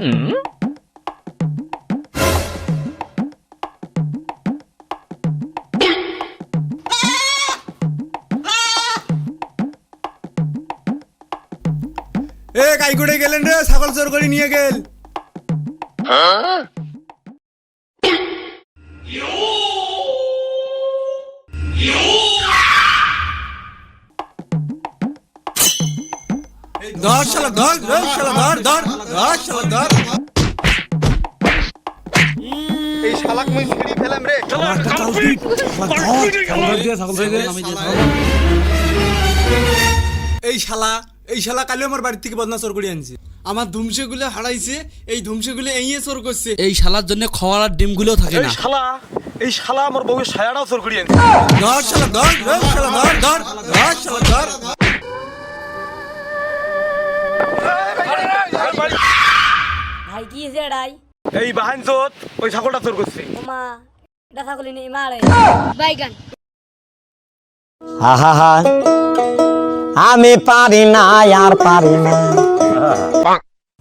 এ কাই করে গেলেন রে, ছাগল চোর করে নিয়ে গেল। ধর শালা ধর, শালা ধর ধর ধর শালা ধর। এই শালাক মুই ছিড়ি ফেলাম রে। এই শালা কালি আমার বাড়ি থেকে বদনা চোর করে আনছে। আমার ধুমসেগুলো হারাইছে, এই ধুমসেগুলো এই চোর করছে। এই শালার জন্য খাওয়ার ডিমগুলো থাকে না। এই শালা আমার বউয়ের ছায়াটাও চোর করে আনছে। ধর শালা ধর, শালা ধর ধর ধর শালা ধর। ভাই কি হয়েছে এটাই? এই বাহান চোর ওই ছাগলটা চোর করছে। মা এটা ছাগলি নেই মারে বাইগান। আমি পারি না আর পারি না।